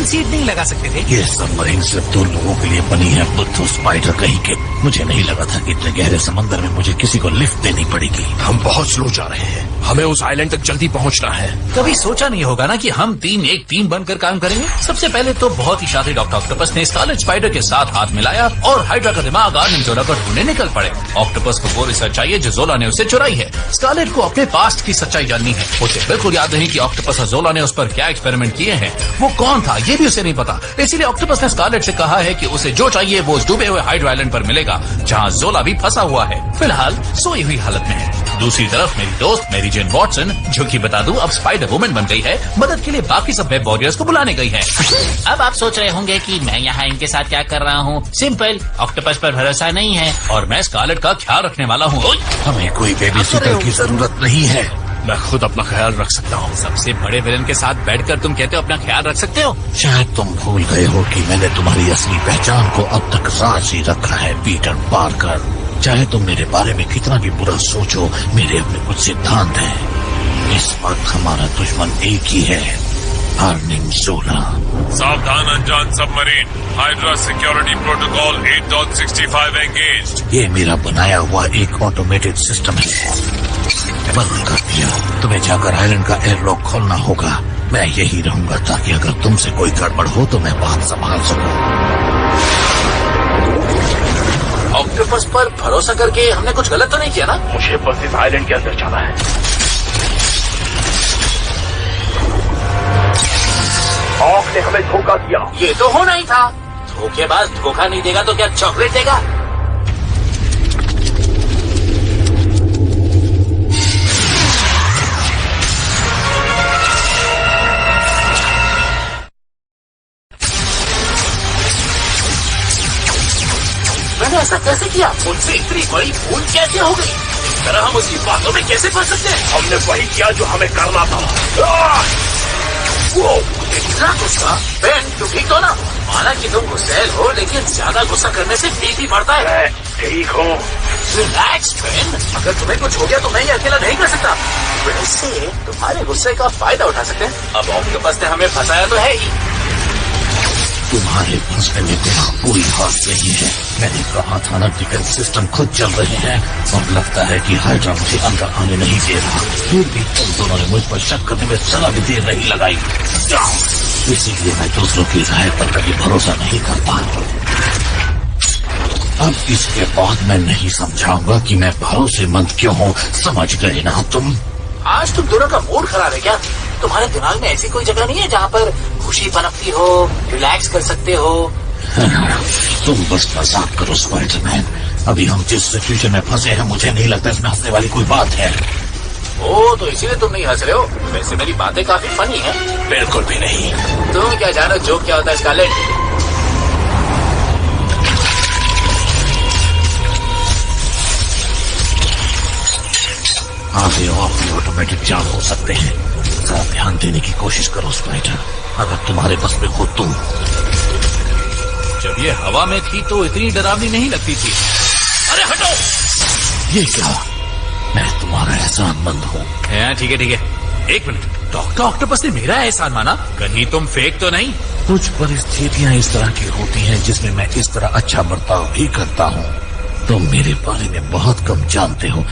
Seat नहीं लगा सकते थे? ये सबमरीन सिर्फ 2 लोगों के लिए बनी है, बुद्धू स्पाइडर कहीं के। मुझे नहीं लगा था कि इतने गहरे समंदर में मुझे किसी को लिफ्ट देनी पड़ेगी। हम बहुत स्लो जा रहे हैं, हमें उस आइलैंड तक जल्दी पहुंचना है। कभी सोचा नहीं होगा ना कि हम तीन एक टीम बनकर काम करेंगे। सबसे पहले तो बहुत ही शातिर डॉक्टर ऑक्टोपस ने स्कारलेट स्पाइडर के साथ हाथ मिलाया और हाइड्रा का दिमाग आर्निंग जोला को ढूंढने निकल पड़े। ऑक्टोपस को वो रिसर्च चाहिए जो जोला ने उसे चुराई है। स्कारलेट को अपने पास्ट की सच्चाई जाननी है। उसे बिल्कुल याद नहीं कि ऑक्टोपस और जोला ने उस पर क्या एक्सपेरिमेंट किए हैं। वो कौन था ये भी उसे नहीं पता। इसीलिए ऑक्टोपस ने स्कारलेट से कहा है कि उसे जो चाहिए वो उस डूबे हुए हाइड्रा आइलैंड पर मिलेगा जहाँ जोला भी फंसा हुआ है। फिलहाल सोई हुई हालत में है। दूसरी तरफ मेरी दोस्त मेरी जेन वॉटसन, जो कि बता दूं अब स्पाइडर वुमन बन गई है, मदद के लिए बाकी सब वेब वॉरियर्स को बुलाने गई है। अब आप सोच रहे होंगे कि मैं यहाँ इनके साथ क्या कर रहा हूँ। सिंपल, ऑक्टोपस पर भरोसा नहीं है और मैं स्कारलेट का ख्याल रखने वाला हूँ। हमें कोई बेबी सिटर की जरूरत नहीं है। मैं खुद अपना ख्याल रख सकता हूँ। सबसे बड़े विलन के साथ बैठकर तुम कहते हो अपना ख्याल रख सकते हो। शायद तुम भूल गए हो कि मैंने तुम्हारी असली पहचान को अब तक राज ही रखा है, पीटर पार्कर। चाहे तुम मेरे बारे में कितना भी बुरा सोचो, मेरे अपने कुछ सिद्धांत हैं। इस वक्त हमारा दुश्मन एक ही है, अर्निंग जोला। सावधान अनजान submarine, hydra security protocol 8.65 engaged. ये मेरा बनाया हुआ एक ऑटोमेटेड सिस्टम है। बंद कर दिया। तुम्हें जाकर आइलैंड का एयरलॉक खोलना होगा। मैं यही रहूंगा ताकि अगर तुमसे कोई गड़बड़ हो तो मैं बात संभाल सकूं। ऑक्टोपस पर भरोसा करके हमने कुछ गलत तो नहीं किया ना? मुझे बस इस आइलैंड के अंदर जाना है। ऑक ने हमें धोखा दिया। ये तो होना ही था। धोखेबाज धोखा नहीं देगा तो क्या चॉकलेट देगा? मैंने ऐसा कैसे किया? मुझसे इतनी बड़ी भूल कैसे हो गई? इस तरह हम उसकी बातों में कैसे फंस सकते हैं? हमने वही किया जो हमें करना था। वो इतना गुस्सा? बेन तुम ठीक हो ना? माना कि तुम गुस्सैल हो, लेकिन ज्यादा गुस्सा करने से बीपी बढ़ता है। मैं ठीक हूँ। रिलैक्स बेन, अगर तुम्हें कुछ हो गया तो मैं ये अकेला नहीं कर सकता। वैसे तुम्हारे गुस्से का फायदा उठा सकते हैं। अब ऑक्टोपस ने हमें फंसाया तो है ही। तुम्हारे फंसने में मेरा कोई हाथ नहीं है। मैंने कहा था ना, डिफेंस सिस्टम खुद चल रहे हैं और लगता है कि हाइड्रा मुझे अंदर आने नहीं दे रहा। फिर भी तुम दोनों ने मुझ पर शक करने में जरा भी देर नहीं लगाई। इसीलिए मैं दूसरों की राय पर कभी भरोसा नहीं करता। अब इसके बाद मैं नहीं समझाऊंगा कि मैं भरोसेमंद क्यों हूँ। समझ गए ना तुम? आज तुम दोनों का मूड खराब है क्या? तुम्हारे दिमाग में ऐसी कोई जगह नहीं है जहाँ पर खुशी पनपती हो, रिलैक्स कर सकते हो? तुम बस मजाक करो स्पाइडरमैन। अभी हम जिस सिचुएशन में फंसे हैं, मुझे नहीं लगता इसमें हंसने वाली कोई बात है। ओ, तो इसीलिए तुम नहीं हंस रहे हो? वैसे मेरी बातें काफी फनी हैं। बिल्कुल भी नहीं। तुम क्या जानो जोक क्या होता है स्कारलेट? आगे और भी ऑटोमेटिक जाम हो सकते हैं। जरा ध्यान देने की कोशिश करो स्पाइडर, अगर तुम्हारे बस में हो तुम। जब ये हवा में थी तो इतनी डरावनी नहीं लगती थी। अरे हटो! ये क्या? मैं तुम्हारा एहसानमंद हूँ। ठीक है ठीक है। एक मिनट, डॉक्टर ऑक्टोपस ने मेरा एहसान माना? कहीं तुम फेक तो नहीं? कुछ परिस्थितियाँ इस तरह की होती हैं जिसमें मैं इस तरह अच्छा बर्ताव भी करता हूँ। तुम मेरे बारे में बहुत कम जानते हो।